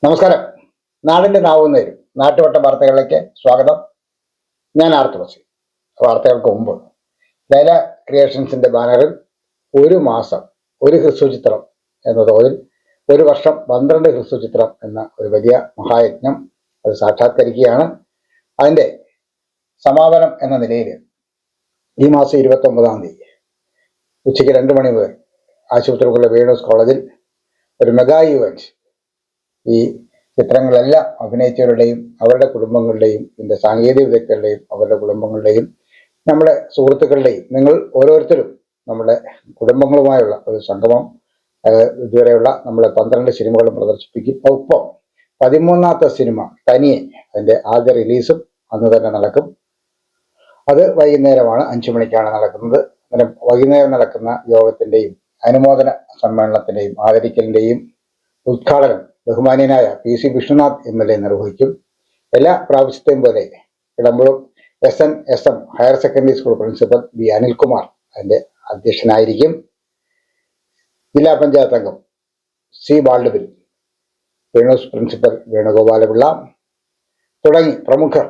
നമസ്കാരം. നാടിന്റെ നാവുന്നേരും നാട്ടുവട്ട വാർത്തകളിലേക്ക് സ്വാഗതം. ഞാൻ ആർ തുളസി. വാർത്തകൾക്ക് മുമ്പ് ലൈല ക്രിയേഷൻസിന്റെ ബാനറിൽ ഒരു മാസം ഒരു ഹ്രസ്വചിത്രം എന്ന തോതിൽ ഒരു വർഷം 12 ഹ്രസ്വചിത്രം എന്ന ഒരു വലിയ മഹായജ്ഞം അത് സാക്ഷാത്കരിക്കുകയാണ്. അതിന്റെ സമാപനം എന്ന നിലയിൽ ഈ മാസം 29-ാം തീയതി ഉച്ചയ്ക്ക് 2 മണി മുതൽ ആശുപത്രിക്കുള്ള വേണൂസ് കോളേജിൽ ഒരു മെഗാ ഇവന്റ് ഈ ചിത്രങ്ങളെല്ലാം അഭിനയിച്ചവരുടെയും അവരുടെ കുടുംബങ്ങളുടെയും ഇതിൻ്റെ സാങ്കേതിക വിദഗ്ധരുടെയും അവരുടെ കുടുംബങ്ങളുടെയും നമ്മുടെ സുഹൃത്തുക്കളുടെയും നിങ്ങൾ ഓരോരുത്തരും നമ്മുടെ കുടുംബങ്ങളുമായുള്ള ഒരു സംഗമം ഇതുവരെയുള്ള നമ്മളെ 12 സിനിമകളും പ്രദർശിപ്പിക്കും. ഒപ്പം 13ാമത്തെ സിനിമ തനിയെ അതിൻ്റെ ആദ്യ റിലീസും അന്ന് തന്നെ നടക്കും. അത് വൈകുന്നേരമാണ്, 5 മണിക്കാണ് നടക്കുന്നത്. അങ്ങനെ വൈകുന്നേരം നടക്കുന്ന യോഗത്തിൻ്റെയും അനുമോദന സമ്മേളനത്തിൻ്റെയും ആദരിക്കലിൻ്റെയും ഉദ്ഘാടനം ബഹുമാന്യനായ PC വിഷ്ണുനാഥ് MLA നിർവഹിക്കും. എല്ലാ പ്രാവശ്യത്തെയും പോലെ ഇളമ്പുളം SNSM higher secondary school principal B Anilkumar അതിൻ്റെ അധ്യക്ഷനായിരിക്കും. ജില്ലാ പഞ്ചായത്ത് അംഗം C ബാൽഡുവിൻ, വേണൂസ് പ്രിൻസിപ്പൽ വേണുഗോപാലപിള്ള തുടങ്ങി പ്രമുഖർ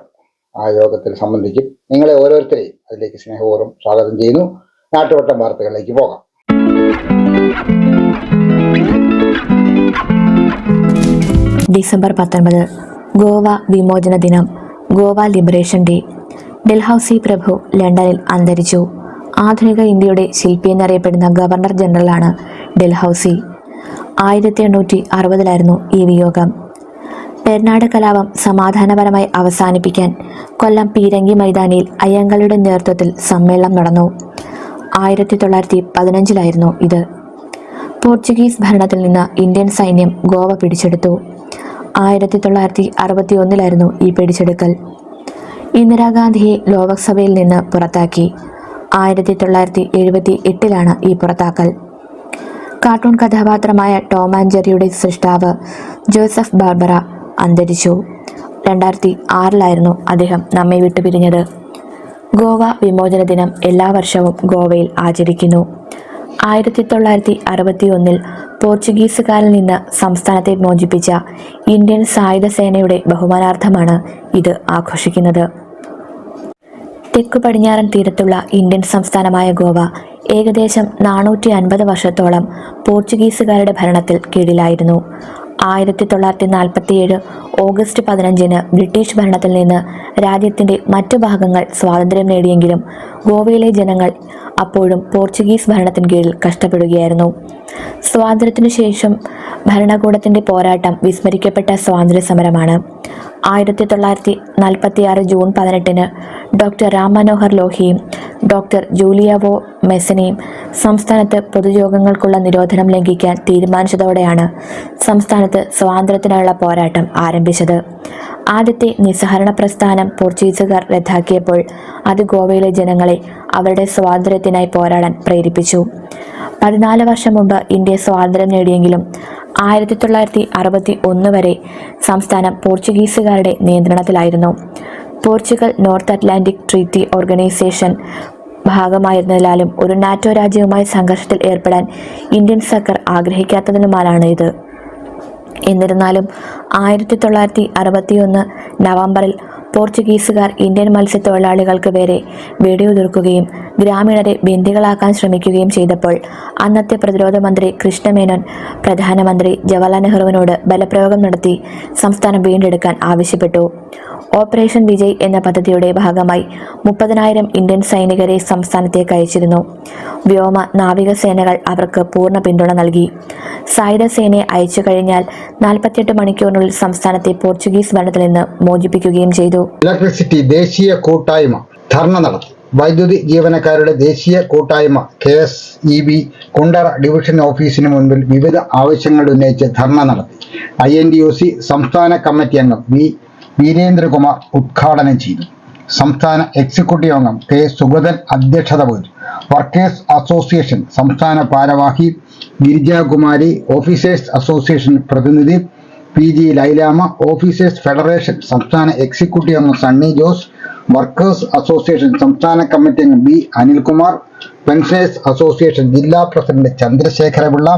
ആ യോഗത്തിൽ സംബന്ധിക്കും. നിങ്ങളെ ഓരോരുത്തരെയും അതിലേക്ക് സ്നേഹപൂർവ്വം സ്വാഗതം ചെയ്യുന്നു. നാട്ടുവട്ടം വാർത്തകളിലേക്ക് പോകാം. ഡിസംബർ 19 ഗോവ വിമോചന ദിനം, ഗോവ ലിബറേഷൻ ഡേ. ഡൽഹൌസി പ്രഭു ലണ്ടനിൽ അന്തരിച്ചു. ആധുനിക ഇന്ത്യയുടെ ശില്പി എന്നറിയപ്പെടുന്ന ഗവർണർ ജനറലാണ് ഡൽഹൌസി. 1860-ലായിരുന്നു ഈ വിയോഗം. പെർനാട് കലാപം സമാധാനപരമായി അവസാനിപ്പിക്കാൻ കൊല്ലം പീരങ്കി മൈതാനിയിൽ അയ്യങ്കാളിയുടെ നേതൃത്വത്തിൽ സമ്മേളനം നടന്നു. 1915-ലായിരുന്നു ഇത്. പോർച്ചുഗീസ് ഭരണത്തിൽ നിന്ന് ഇന്ത്യൻ സൈന്യം ഗോവ പിടിച്ചെടുത്തു. 1961-ലായിരുന്നു ഈ പിടിച്ചെടുക്കൽ. ഇന്ദിരാഗാന്ധിയെ ലോക്സഭയിൽ നിന്ന് പുറത്താക്കി. 1978-ലാണ് ഈ പുറത്താക്കൽ. കാർട്ടൂൺ കഥാപാത്രമായ ടോം ആൻഡ് ജെറിയുടെ സൃഷ്ടാവ് ജോസഫ് ബാർബറ അന്തരിച്ചു. 2006-ലായിരുന്നു അദ്ദേഹം നമ്മെ വിട്ടുപിരിഞ്ഞത്. ഗോവ വിമോചന ദിനം എല്ലാ വർഷവും ഗോവയിൽ ആചരിക്കുന്നു. 1961-ൽ പോർച്ചുഗീസുകാരിൽ നിന്ന് സംസ്ഥാനത്തെ മോചിപ്പിച്ച ഇന്ത്യൻ സായുധ സേനയുടെ ബഹുമാനാർത്ഥമാണ് ഇത് ആഘോഷിക്കുന്നത്. തെക്കു പടിഞ്ഞാറൻ തീരത്തുള്ള ഇന്ത്യൻ സംസ്ഥാനമായ ഗോവ ഏകദേശം 450 വർഷത്തോളം പോർച്ചുഗീസുകാരുടെ ഭരണത്തിൽ കീഴിലായിരുന്നു. 1947 ഓഗസ്റ്റ് 15-ന് ബ്രിട്ടീഷ് ഭരണത്തിൽ നിന്ന് രാജ്യത്തിൻ്റെ മറ്റു ഭാഗങ്ങൾ സ്വാതന്ത്ര്യം നേടിയെങ്കിലും ഗോവയിലെ ജനങ്ങൾ അപ്പോഴും പോർച്ചുഗീസ് ഭരണത്തിന് കീഴിൽ കഷ്ടപ്പെടുകയായിരുന്നു. സ്വാതന്ത്ര്യത്തിനു ശേഷം ഭരണകൂടത്തിൻ്റെ പോരാട്ടം വിസ്മരിക്കപ്പെട്ട സ്വാതന്ത്ര്യ സമരമാണ്. 1946 ജൂൺ 18-ന് ഡോക്ടർ രാം മനോഹർ ലോഹിയും ഡോക്ടർ ജൂലിയാവോ മെസനെയും സംസ്ഥാനത്ത് പൊതുയോഗങ്ങൾക്കുള്ള നിരോധനം ലംഘിക്കാൻ തീരുമാനിച്ചതോടെയാണ് സംസ്ഥാനത്ത് സ്വാതന്ത്ര്യത്തിനായുള്ള പോരാട്ടം ആരംഭിച്ചത്. ആദ്യത്തെ നിസ്സഹരണ പ്രസ്ഥാനം പോർച്ചുഗീസുകാർ റദ്ദാക്കിയപ്പോൾ അത് ഗോവയിലെ ജനങ്ങളെ അവരുടെ സ്വാതന്ത്ര്യത്തിനായി പോരാടാൻ പ്രേരിപ്പിച്ചു. 14 വർഷം മുമ്പ് ഇന്ത്യ സ്വാതന്ത്ര്യം നേടിയെങ്കിലും 1961 വരെ സംസ്ഥാനം പോർച്ചുഗീസുകാരുടെ നിയന്ത്രണത്തിലായിരുന്നു. Portugal North Atlantic Treaty Organization ഭാഗമായിരുന്നതിനാലും ഒരു നാറ്റോ രാജ്യവുമായി സംഘർഷത്തിൽ ഏർപ്പെടാൻ ഇന്ത്യൻ സർക്കാർ ആഗ്രഹിക്കാത്തതിനുമാലാണ് ഇത്. എന്നിരുന്നാലും 1961 നവംബറിൽ പോർച്ചുഗീസുകാർ ഇന്ത്യൻ മത്സ്യത്തൊഴിലാളികൾക്ക് നേരെ വെടിയുതിർക്കുകയും ഗ്രാമീണരെ ബന്ദികളാക്കാൻ ശ്രമിക്കുകയും ചെയ്തപ്പോൾ അന്നത്തെ പ്രതിരോധ മന്ത്രി കൃഷ്ണമേനോൻ പ്രധാനമന്ത്രി ജവഹർലാൽ നെഹ്റുവിനോട് ബലപ്രയോഗം നടത്തി സംസ്ഥാനം വീണ്ടെടുക്കാൻ ആവശ്യപ്പെട്ടു. ഓപ്പറേഷൻ വിജയ് എന്ന പദ്ധതിയുടെ ഭാഗമായി 30,000 ഇന്ത്യൻ സൈനികരെ സംസ്ഥാനത്തേക്ക് അയച്ചിരുന്നു. വ്യോമ നാവിക സേനകൾ അവർക്ക് പൂർണ്ണ പിന്തുണ നൽകി. സായുധ സേനയെ അയച്ചു കഴിഞ്ഞാൽ 48 മണിക്കൂറിനുള്ളിൽ സംസ്ഥാനത്തെ പോർച്ചുഗീസ് ഭരണത്തിൽ നിന്ന് മോചിപ്പിക്കുകയും ചെയ്തു. ഇലക്ട്രിസിറ്റി ദേശീയ കൂട്ടായ്മ ധർണ നടത്തി. വൈദ്യുതി ജീവനക്കാരുടെ ദേശീയ കൂട്ടായ്മ KSEB കുണ്ടറ ഡിവിഷൻ ഓഫീസിന് മുൻപിൽ വിവിധ ആവശ്യങ്ങൾ ഉന്നയിച്ച് ധർണ നടത്തി. INTUC സംസ്ഥാന കമ്മിറ്റി അംഗം വീരേന്ദ്രകുമാർ ഉദ്ഘാടനം ചെയ്തു. സംസ്ഥാന എക്സിക്യൂട്ടീവ് അംഗം K സുഗതൻ അധ്യക്ഷത വഹിച്ചു. വർക്കേഴ്സ് അസോസിയേഷൻ സംസ്ഥാന ഭാരവാഹി ഗിരിജാകുമാരി, ഓഫീസേഴ്സ് അസോസിയേഷൻ പ്രതിനിധി PG ലൈലാമ, ഓഫീസേഴ്സ് ഫെഡറേഷൻ സംസ്ഥാന എക്സിക്യൂട്ടീവ് അംഗം സണ്ണി ജോസ്, വർക്കേഴ്സ് അസോസിയേഷൻ സംസ്ഥാന കമ്മിറ്റി അംഗം B അനിൽകുമാർ, പെൻഷനേഴ്സ് അസോസിയേഷൻ ജില്ലാ president Chandrasekharapillai,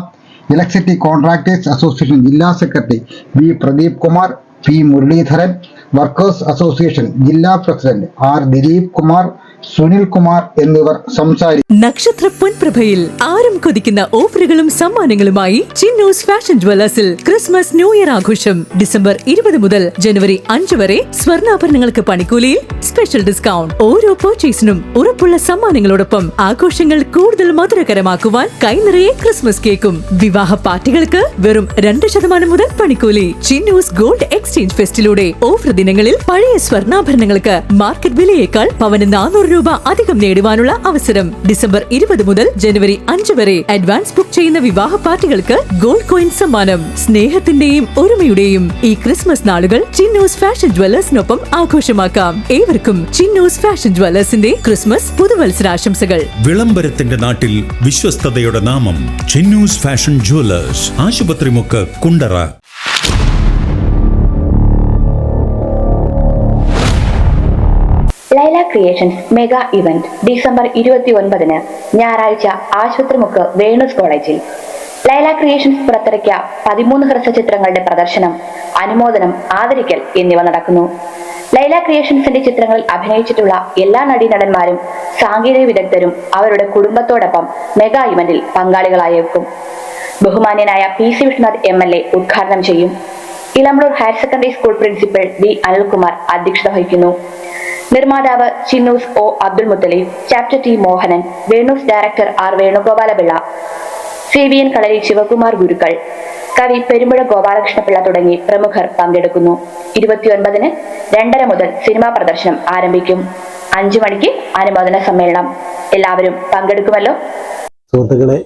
electricity contractors association ജില്ലാ secretary V Pradeep Kumar, P Muraleedharan, workers association ജില്ലാ പ്രസിഡന്റ് ആർ ദിലീപ് കുമാർ, സുനിൽ കുമാർ എന്നിവർ സംസാരിച്ചു. നക്ഷത്ര പൊൻപ്രഭയിൽ ആരും കൊതിക്കുന്ന ഓഫറുകളും സമ്മാനങ്ങളുമായി ചിന്നൂസ് ഫാഷൻ ജ്വല്ലേഴ്സിൽ ക്രിസ്മസ് ന്യൂ ഇയർ ആഘോഷം ഡിസംബർ 20 മുതൽ ജനുവരി 5 വരെ സ്വർണ്ണാഭരണങ്ങൾക്ക് പണിക്കൂലിയിൽ സ്പെഷ്യൽ ഡിസ്കൗണ്ട്. ഓരോ പർച്ചേസിനും ഉറപ്പുള്ള സമ്മാനങ്ങളോടൊപ്പം ആഘോഷങ്ങൾ കൂടുതൽ മധുരകരമാക്കുവാൻ കൈനിറയെ ക്രിസ്മസ് കേക്കും. വിവാഹ പാർട്ടികൾക്ക് വെറും 2% മുതൽ പണിക്കൂലി. ചിന്നൂസ് ഗോൾഡ് എക്സ്ചേഞ്ച് ഫെസ്റ്റിലൂടെ ഓഫർ ദിനങ്ങളിൽ പഴയ സ്വർണ്ണാഭരണങ്ങൾക്ക് മാർക്കറ്റ് വിലയേക്കാൾ പവന് 400 രൂപ അധികം നേടുവാനുള്ള അവസരം. ഡിസംബർ 20 മുതൽ ജനുവരി 5 വരെ അഡ്വാൻസ് ബുക്ക് ചെയ്യുന്ന വിവാഹ പാർട്ടികൾക്ക് ഗോൾഡ് കോയിൻ സമ്മാനം. സ്നേഹത്തിന്റെയും ഒരുമയുടെയും ഈ ക്രിസ്മസ് നാളുകൾ ചിന്നൂസ് ഫാഷൻ ജ്വല്ലേഴ്സിനൊപ്പം ആഘോഷമാക്കാം. ഏവർക്കും ചിന്നൂസ് ഫാഷൻ ജ്വല്ലേഴ്സിന്റെ ക്രിസ്മസ് പുതുവത്സരാശംസകൾ. വിളംബരത്തിന്റെ നാട്ടിൽ വിശ്വസ്തതയുടെ നാമം Chinnus fashion jewellers, Asupathrimukku, Kundara. Laila creations mega event December 29 ഞായറാഴ്ച ആശുപത്രിമുക്ക് വേണൂസ് കോളേജിൽ. ലൈല ക്രിയേഷൻസ് പുറത്തിറക്കിയ 13 ഹ്രസ്വചിത്രങ്ങളുടെ പ്രദർശനം, അനുമോദനം, ആദരിക്കൽ എന്നിവ നടക്കുന്നു. ലൈല ക്രിയേഷൻസിന്റെ ചിത്രങ്ങളിൽ അഭിനയിച്ചിട്ടുള്ള എല്ലാ നടീനടന്മാരും സാങ്കേതിക വിദഗ്ധരും അവരുടെ കുടുംബത്തോടൊപ്പം മെഗാ ഇവന്റിൽ പങ്കാളികളായേക്കും. ബഹുമാന്യനായ PC വിഷ്ണുനാഥ് MLA ഉദ്ഘാടനം ചെയ്യും. Elampalloor higher secondary school principal B Anilkumar അധ്യക്ഷത വഹിക്കുന്നു. നിർമ്മാതാവ് Chinnus O Abdul Muthaleef, chapter T Mohanan, Venus director R Venugopalapillai, CVN Kalari Sivakumar Gurukkal, കവി പെരുമ്പുഴ ഗോപാലകൃഷ്ണപിള്ള തുടങ്ങി പ്രമുഖർ പങ്കെടുക്കുന്നു. 29 2:30 മുതൽ സിനിമാ പ്രദർശനം ആരംഭിക്കും. 5 മണിക്ക് അനുമോദന സമ്മേളനം. എല്ലാവരും പങ്കെടുക്കുമല്ലോ. സുഹൃത്തുക്കളെ,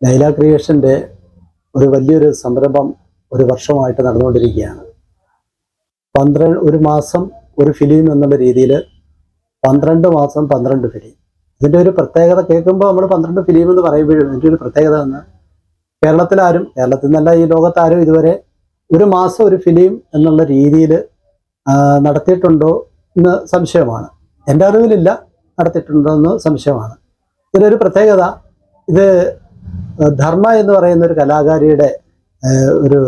ലൈല ക്രിയേഷൻ്റെ ഒരു വലിയൊരു സംരംഭം ഒരു വർഷമായിട്ട് നടന്നുകൊണ്ടിരിക്കുകയാണ്. ഒരു മാസം ഒരു ഫിലിം എന്നുള്ള രീതിയിൽ 12 മാസം 12 ഫിലിം. ഇതിൻ്റെ ഒരു പ്രത്യേകത കേൾക്കുമ്പോൾ നമ്മൾ 12 ഫിലിം എന്ന് പറയുമ്പോഴും ഇതിൻ്റെ ഒരു പ്രത്യേകത എന്ന് കേരളത്തിൽ നിന്നല്ല ഈ ലോകത്താരും ഇതുവരെ ഒരു മാസം ഒരു ഫിലിം എന്നുള്ള രീതിയിൽ നടത്തിയിട്ടുണ്ടോ എന്ന് സംശയമാണ്. എൻ്റെ അറിവിലില്ല, നടത്തിയിട്ടുണ്ടോ എന്ന് സംശയമാണ്. ഇതിനൊരു പ്രത്യേകത, ഇത് ധർമ്മ എന്ന് പറയുന്ന ഒരു കലാകാരിയുടെ ഒരു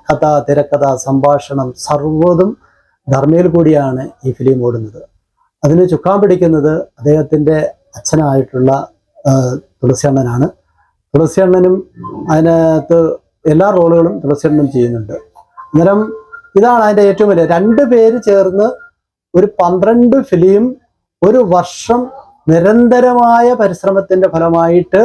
കഥ, തിരക്കഥ, സംഭാഷണം സർവ്വതും ധർമ്മയിൽ കൂടിയാണ് ഈ ഫിലിം ഓടുന്നത്. അതിന് ചുക്കാൻ പിടിക്കുന്നത് അദ്ദേഹത്തിൻ്റെ അച്ഛനായിട്ടുള്ള തുളസിയണ്ണനാണ്. തുളസിയണ്ണനും അതിനകത്ത് എല്ലാ റോളുകളും തുളസിയണ്ണനും ചെയ്യുന്നുണ്ട്. അന്നേരം ഇതാണ് അതിൻ്റെ ഏറ്റവും വലിയ 2 പേര് ചേർന്ന് ഒരു 12 ഫിലിം ഒരു വർഷം നിരന്തരമായ പരിശ്രമത്തിൻ്റെ ഫലമായിട്ട്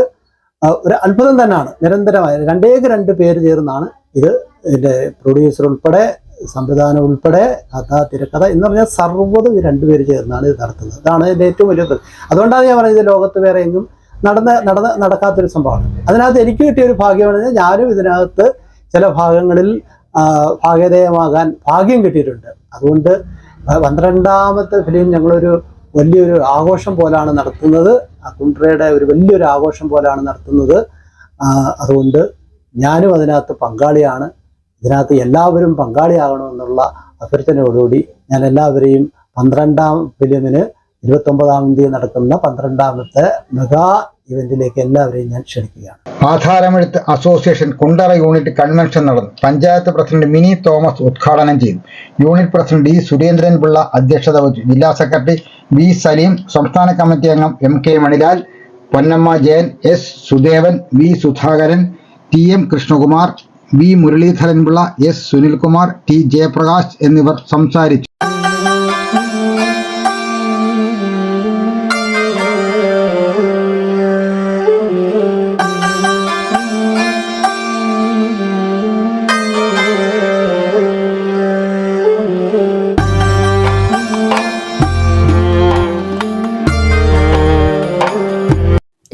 ഒരു അത്ഭുതം തന്നെയാണ്. നിരന്തരമായ 2 പേര് ചേർന്നാണ് ഇത്. ഇതിൻ്റെ പ്രൊഡ്യൂസർ ഉൾപ്പെടെ, സംവിധാനം ഉൾപ്പെടെ, കഥ, തിരക്കഥ എന്ന് പറഞ്ഞാൽ സർവ്വതും 2 പേര് ചേർന്നാണ് ഇത് നടത്തുന്നത്. അതാണ് ഇതിൻ്റെ ഏറ്റവും വലിയ. അതുകൊണ്ടാണ് ഞാൻ പറയുന്നത് ലോകത്ത് വേറെ എങ്ങും നടക്കാത്തൊരു സംഭവമാണ്. അതിനകത്ത് എനിക്ക് കിട്ടിയൊരു ഭാഗ്യമാണ്, ഞാനും ഇതിനകത്ത് ചില ഭാഗങ്ങളിൽ ഭാഗ്യതയമാകാൻ ഭാഗ്യം കിട്ടിയിട്ടുണ്ട്. അതുകൊണ്ട് 12ാമത്തെ ഫിലിം ഞങ്ങളൊരു വലിയൊരു ആഘോഷം പോലാണ് നടത്തുന്നത്. കുണ്ട്രയുടെ ഒരു വലിയൊരു ആഘോഷം പോലാണ് നടത്തുന്നത്. അതുകൊണ്ട് ഞാനും അതിനകത്ത് പങ്കാളിയാണ്. ഇതിനകത്ത് എല്ലാവരും പങ്കാളിയാകണമെന്നുള്ള അഭ്യർത്ഥനയോടുകൂടി ഞാൻ എല്ലാവരെയും 12ാം ഫിലിമിന് 29ാം തീയതി നടക്കുന്ന 12ാമത്തെ മെഗാ ഇവന്റിലേക്ക് എല്ലാവരെയും ഞാൻ ക്ഷണിക്കുകയാണ്. ആധാരമെഴുത്ത് അസോസിയേഷൻ കുണ്ടറ യൂണിറ്റ് കൺവെൻഷൻ നടന്നു. പഞ്ചായത്ത് പ്രസിഡന്റ് മിനി തോമസ് ഉദ്ഘാടനം ചെയ്തു. Unit president D Surendran Pillai അധ്യക്ഷത വഹിച്ചു. ജില്ലാ സെക്രട്ടറി V സലീം, സംസ്ഥാന കമ്മിറ്റി അംഗം MK Manilal, Ponnamma Jayan, S Sudevan, V Sudhakaran, TM Krishnakumar, V Muraleedharan Pillai, S Sunilkumar, T Jayaprakash എന്നിവർ സംസാരിച്ചു.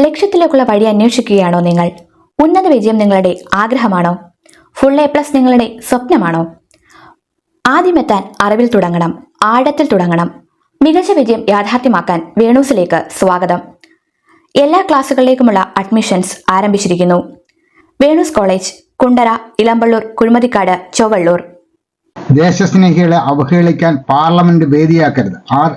ലക്ഷ്യത്തിലേക്കുള്ള വഴി അന്വേഷിക്കുകയാണോ നിങ്ങൾ? ഉന്നത വിജയം നിങ്ങളുടെ ആഗ്രഹമാണോ? ഫുൾ A+ നിങ്ങളുടെ സ്വപ്നമാണോ? ആദ്യമെത്താൻ അറിവിൽ തുടങ്ങണം, ആഴത്തിൽ തുടങ്ങണം. മികച്ച വിജയം യാഥാർത്ഥ്യമാക്കാൻ വേണൂസിലേക്ക് സ്വാഗതം. എല്ലാ ക്ലാസുകളിലേക്കുമുള്ള അഡ്മിഷൻസ് ആരംഭിച്ചിരിക്കുന്നു. വേണൂസ് കോളേജ്, കുണ്ടറ, ഇളമ്പള്ളൂർ, കുഴുമതിക്കാട്, ചൊവ്വള്ളൂർ. ദേശസ്നേഹികളെ അവഹേളിക്കാൻ പാർലമെന്റ് വേദിയാക്കരുത്. R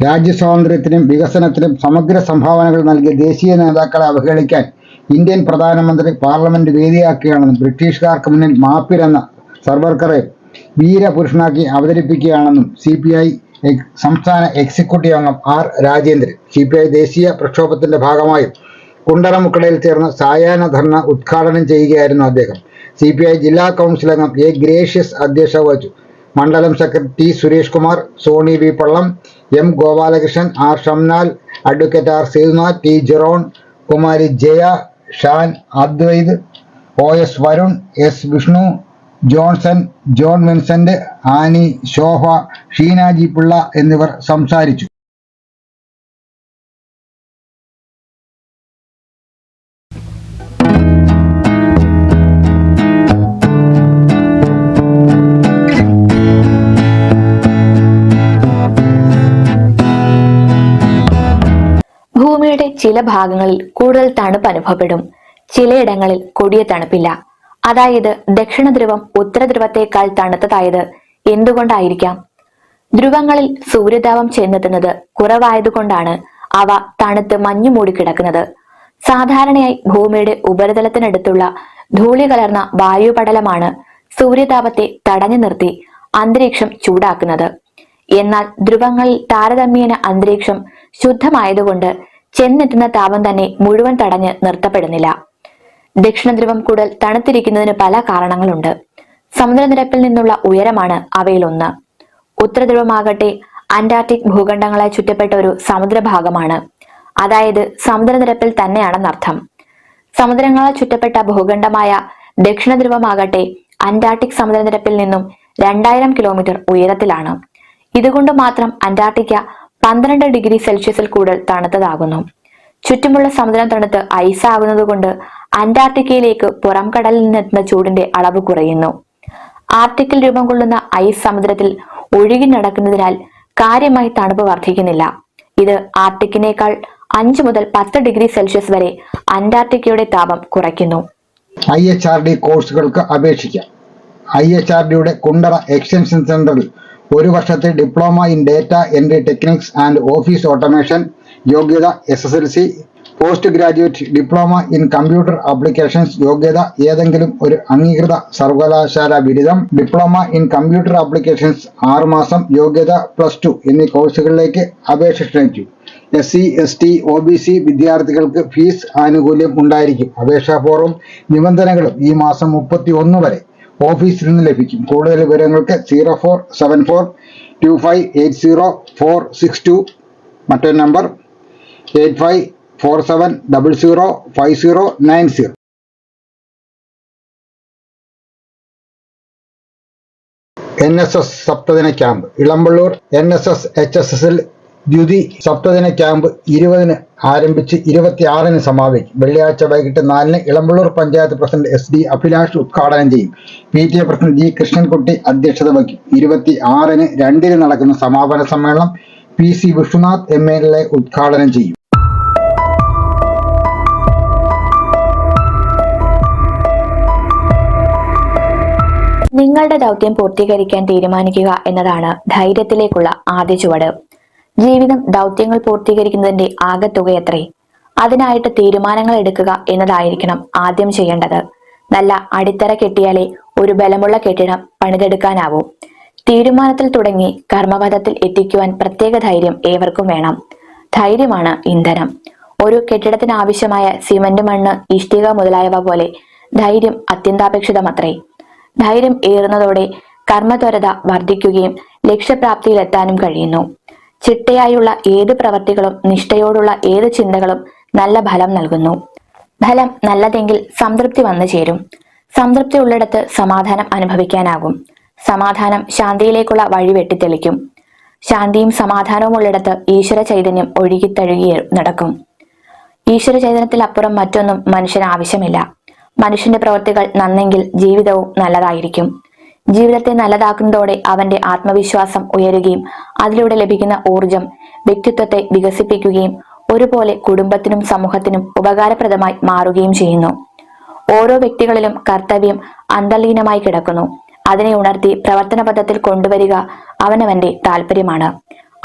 രാജ്യസ്വാതന്ത്ര്യത്തിനും വികസനത്തിനും സമഗ്ര സംഭാവനകൾ നൽകിയ ദേശീയ നേതാക്കളെ അവഹേളിക്കാൻ ഇന്ത്യൻ പ്രധാനമന്ത്രി പാർലമെന്റ് വേദിയാക്കുകയാണെന്നും ബ്രിട്ടീഷുകാർക്ക് മുന്നിൽ മാപ്പിരെന്ന സർവർക്കറെ വീരപുരുഷനാക്കി അവതരിപ്പിക്കുകയാണെന്നും CPI സംസ്ഥാന എക്സിക്യൂട്ടീവ് അംഗം R. രാജേന്ദ്രൻ. CPI ദേശീയ പ്രക്ഷോഭത്തിന്റെ ഭാഗമായി കുണ്ടറമുക്കടയിൽ ചേർന്ന സായാഹ്ന ധർണ ഉദ്ഘാടനം ചെയ്യുകയായിരുന്നു അദ്ദേഹം. CPI ജില്ലാ കൗൺസിൽ അംഗം A. ഗ്രേഷ്യസ് അധ്യക്ഷത വഹിച്ചു. മണ്ഡലം secretary T. Suresh Kumar, Sony V. Pallam, M. Gopalakrishnan, R. Shamnal, advocate R. Sethunath, T. Jeron, Kumari Jaya, Shan Adwaith, OS Varun, S. Vishnu, Johnson, John Vincent, Annie, Shobha, Sheenaji Pillai എന്നിവർ സംസാരിച്ചു. ഭൂമിയുടെ ചില ഭാഗങ്ങളിൽ കൂടുതൽ തണുപ്പ് അനുഭവപ്പെടും. ചിലയിടങ്ങളിൽ കൊടിയ തണുപ്പില്ല. അതായത് ദക്ഷിണ ധ്രുവം ഉത്തര ധ്രുവത്തേക്കാൾ തണുത്തതായത് എന്തുകൊണ്ടായിരിക്കാം? ധ്രുവങ്ങളിൽ സൂര്യതാപം ചെന്നെത്തുന്നത് കുറവായതുകൊണ്ടാണ് അവ തണുത്ത് മഞ്ഞു മൂടിക്കിടക്കുന്നത്. സാധാരണയായി ഭൂമിയുടെ ഉപരിതലത്തിനടുത്തുള്ള ധൂളി കലർന്ന വായുപടലമാണ് സൂര്യതാപത്തെ തടഞ്ഞു നിർത്തി അന്തരീക്ഷം ചൂടാക്കുന്നത്. എന്നാൽ ധ്രുവങ്ങളിൽ താരതമ്യേന അന്തരീക്ഷം ശുദ്ധമായതുകൊണ്ട് ചെന്നെത്തുന്ന താപം തന്നെ മുഴുവൻ തടഞ്ഞ് നിർത്തപ്പെടുന്നില്ല. ദക്ഷിണ ധ്രുവം കൂടുതൽ തണുത്തിരിക്കുന്നതിന് പല കാരണങ്ങളുണ്ട്. സമുദ്രനിരപ്പിൽ നിന്നുള്ള ഉയരമാണ് അവയിലൊന്ന്. ഉത്തരധ്രുവമാകട്ടെ അന്റാർട്ടിക് ഭൂഖണ്ഡങ്ങളെ ചുറ്റപ്പെട്ട ഒരു സമുദ്രഭാഗമാണ്. അതായത് സമുദ്രനിരപ്പിൽ തന്നെയാണെന്നർത്ഥം. സമുദ്രങ്ങളാൽ ചുറ്റപ്പെട്ട ഭൂഖണ്ഡമായ ദക്ഷിണ ധ്രുവമാകട്ടെ അന്റാർട്ടിക് സമുദ്രനിരപ്പിൽ നിന്നും 2000 കിലോമീറ്റർ ഉയരത്തിലാണ്. ഇതുകൊണ്ട് മാത്രം അന്റാർട്ടിക്ക 12 ഡിഗ്രി സെൽഷ്യസിൽ കൂടുതൽ തണുത്തതാകുന്നു. ചുറ്റുമുള്ള സമുദ്രം തണുത്ത് ഐസാകുന്നത് കൊണ്ട് അന്റാർട്ടിക്കയിലേക്ക് പുറം കടലിൽ നിന്നെത്തുന്ന ചൂടിന്റെ അളവ് കുറയുന്നു. ആർട്ടിക്കിൽ രൂപം കൊള്ളുന്ന ഐസ് സമുദ്രത്തിൽ ഒഴുകി നടക്കുന്നതിനാൽ കാര്യമായി തണുപ്പ് വർദ്ധിക്കുന്നില്ല. ഇത് ആർട്ടിക്കിനേക്കാൾ 5 മുതൽ 10 ഡിഗ്രി സെൽഷ്യസ് വരെ അന്റാർട്ടിക്കയുടെ താപം കുറയ്ക്കുന്നു. IHRD കോഴ്സുകൾക്ക് അപേക്ഷിക്കാം. IHRDയുടെ കുണ്ടറ എക്സ്റ്റൻഷൻ സെന്ററിൽ 1 വർഷത്തെ diploma in data entry techniques and office automation, യോഗ്യത SSLC, post graduate diploma in computer applications, യോഗ്യത ഏതെങ്കിലും ഒരു അംഗീകൃത സർവകലാശാല ബിരുദം, ഡിപ്ലോമ ഇൻ കമ്പ്യൂട്ടർ ആപ്ലിക്കേഷൻസ് 6 മാസം, യോഗ്യത +2 എന്നീ കോഴ്സുകളിലേക്ക് അപേക്ഷ ക്ഷണിച്ചു. SC, ST, OBC വിദ്യാർത്ഥികൾക്ക് ഫീസ് ആനുകൂല്യം ഉണ്ടായിരിക്കും. അപേക്ഷാ ഫോറും നിബന്ധനകളും ഈ മാസം 31 വരെ ഓഫീസിൽ നിന്ന് ലഭിക്കും. കൂടുതൽ വിവരങ്ങൾക്ക് 04742580 മറ്റൊരു നമ്പർ 8547005090. NSS സപ്തദിന ക്യാമ്പ്. ഇളമ്പള്ളൂർ NSS HSSൽ ദ്വിതി സപ്തദിന ക്യാമ്പ് 20-ന് ആരംഭിച്ച് 26-ന് സമാപിക്കും. വെള്ളിയാഴ്ച വൈകിട്ട് 4-ന് ഇളമ്പള്ളൂർ പഞ്ചായത്ത് പ്രസിഡന്റ് SD അഭിലാഷ് ഉദ്ഘാടനം ചെയ്യും. PTA പ്രസിഡന്റ് G കൃഷ്ണൻകുട്ടി അധ്യക്ഷത വഹിക്കും. 26-ന് 2-ന് നടക്കുന്ന സമാപന സമ്മേളനം PC വിഷ്ണുനാഥ് MLA ഉദ്ഘാടനം ചെയ്യും. നിങ്ങളുടെ ദൗത്യം പൂർത്തീകരിക്കാൻ തീരുമാനിക്കുക എന്നതാണ് ധൈര്യത്തിലേക്കുള്ള ആദ്യ ചുവട്. ജീവിതം ദൗത്യങ്ങൾ പൂർത്തീകരിക്കുന്നതിന്റെ ആകെത്തുകയത്രേ. അതിനായിട്ട് തീരുമാനങ്ങൾ എടുക്കുക എന്നതായിരിക്കണം ആദ്യം ചെയ്യേണ്ടത്. നല്ല അടിത്തറ കെട്ടിയാലേ ഒരു ബലമുള്ള കെട്ടിടം പണിതെടുക്കാനാവൂ. തീരുമാനത്തിൽ തുടങ്ങി കർമ്മപഥത്തിൽ എത്തിക്കുവാൻ പ്രത്യേക ധൈര്യം ഏവർക്കും വേണം. ധൈര്യമാണ് ഇന്ധനം. ഒരു കെട്ടിടത്തിന് ആവശ്യമായ സിമന്റ്, മണ്ണ്, ഇഷ്ടിക മുതലായവ പോലെ ധൈര്യം അത്യന്താപേക്ഷിതമത്രേ. ധൈര്യം ഏറുന്നതോടെ കർമ്മത്വരത വർദ്ധിക്കുകയും ലക്ഷ്യപ്രാപ്തിയിലെത്താനും കഴിയുന്നു. ചിട്ടയായുള്ള ഏത് പ്രവർത്തികളും നിഷ്ഠയോടുള്ള ഏത് ചിന്തകളും നല്ല ഫലം നൽകുന്നു. ഫലം നല്ലതെങ്കിൽ സംതൃപ്തി വന്നു ചേരും. സംതൃപ്തി ഉള്ളിടത്ത് സമാധാനം അനുഭവിക്കാനാകും. സമാധാനം ശാന്തിയിലേക്കുള്ള വഴി വെട്ടിത്തെളിക്കും. ശാന്തിയും സമാധാനവും ഉള്ളിടത്ത് ഈശ്വര ചൈതന്യം ഒഴുകിത്തഴുകി നടക്കും. ഈശ്വര ചൈതന്യത്തിലപ്പുറം മറ്റൊന്നും മനുഷ്യന് ആവശ്യമില്ല. മനുഷ്യന്റെ പ്രവൃത്തികൾ നന്നെങ്കിൽ ജീവിതവും നല്ലതായിരിക്കും. ജീവിതത്തെ നല്ലതാക്കുന്നതോടെ അവന്റെ ആത്മവിശ്വാസം ഉയരുകയും അതിലൂടെ ലഭിക്കുന്ന ഊർജം വ്യക്തിത്വത്തെ വികസിപ്പിക്കുകയും ഒരുപോലെ കുടുംബത്തിനും സമൂഹത്തിനും ഉപകാരപ്രദമായി മാറുകയും ചെയ്യുന്നു. ഓരോ വ്യക്തികളിലും കർത്തവ്യം അന്തർലീനമായി കിടക്കുന്നു. അതിനെ ഉണർത്തി പ്രവർത്തന പദത്തിൽ കൊണ്ടുവരിക അവനവന്റെ താല്പര്യമാണ്.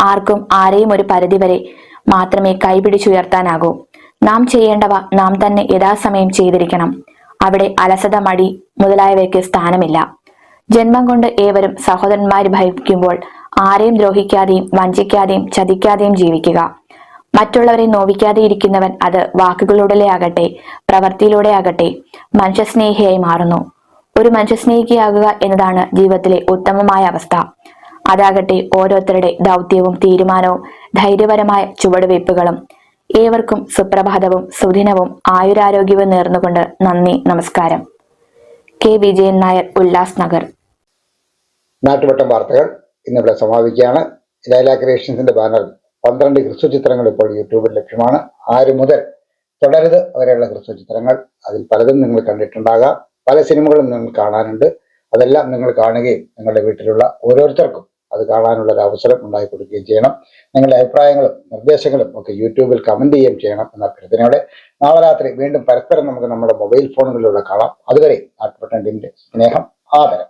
ആർക്കും ആരെയും ഒരു പരിധിവരെ മാത്രമേ കൈപിടിച്ചുയർത്താനാകൂ. നാം ചെയ്യേണ്ടവ നാം തന്നെ യഥാസമയം ചെയ്തിരിക്കണം. അവിടെ അലസത, മടി മുതലായവയ്ക്ക് സ്ഥാനമില്ല. ജന്മം കൊണ്ട് ഏവരും സഹോദരന്മാര് ഭവിക്കുമ്പോൾ ആരെയും ദ്രോഹിക്കാതെയും വഞ്ചിക്കാതെയും ചതിക്കാതെയും ജീവിക്കുക. മറ്റുള്ളവരെ നോവിക്കാതെ ഇരിക്കുന്നവൻ അത് വാക്കുകളിലൂടെ ആകട്ടെ പ്രവൃത്തിയിലൂടെ ആകട്ടെ മനുഷ്യസ്നേഹിയായി മാറുന്നു. ഒരു മനുഷ്യസ്നേഹിയാകുക എന്നതാണ് ജീവിതത്തിലെ ഉത്തമമായ അവസ്ഥ. അതാകട്ടെ ഓരോരുത്തരുടെ ദൗത്യവും തീരുമാനവും ധൈര്യപരമായ ചുവടുവയ്പ്പുകളും. ഏവർക്കും സുപ്രഭാതവും സുദിനവും ആയുരാരോഗ്യവും നേർന്നുകൊണ്ട് നന്ദി, നമസ്കാരം. കെ വിജയൻ നായർ, ഉല്ലാസ് നഗർ. നാട്ടുവട്ടം വാർത്തകൾ ഇന്നിവിടെ സമാപിക്കുകയാണ്. ലൈല ക്രിയേഷൻസിന്റെ ബാനറിൽ 12 ഹ്രസ്വ ചിത്രങ്ങൾ ഇപ്പോൾ യൂട്യൂബിൽ ലഭ്യമാണ്. 6 മുതൽ തുടരുത് വരെയുള്ള ഹ്രസ്വ ചിത്രങ്ങൾ, അതിൽ പലതും നിങ്ങൾ കണ്ടിട്ടുണ്ടാകാം. പല സിനിമകളും നിങ്ങൾ കാണാനുണ്ട്. അതെല്ലാം നിങ്ങൾ കാണുകയും നിങ്ങളുടെ വീട്ടിലുള്ള ഓരോരുത്തർക്കും അത് കാണാനുള്ള ഒരു അവസരം ഉണ്ടാക്കി കൊടുക്കുകയും ചെയ്യണം. നിങ്ങളുടെ അഭിപ്രായങ്ങളും നിർദ്ദേശങ്ങളും ഒക്കെ യൂട്യൂബിൽ കമന്റ് ചെയ്യുകയും ചെയ്യണം എന്ന അഭ്യർത്ഥനയോടെ നാളെ രാത്രി വീണ്ടും പരസ്പരം നമുക്ക് നമ്മുടെ മൊബൈൽ ഫോണുകളിലൂടെ കാണാം. അതുവരെ നാട്ടുവട്ടം ടീമിന്റെ സ്നേഹം, ആദരം.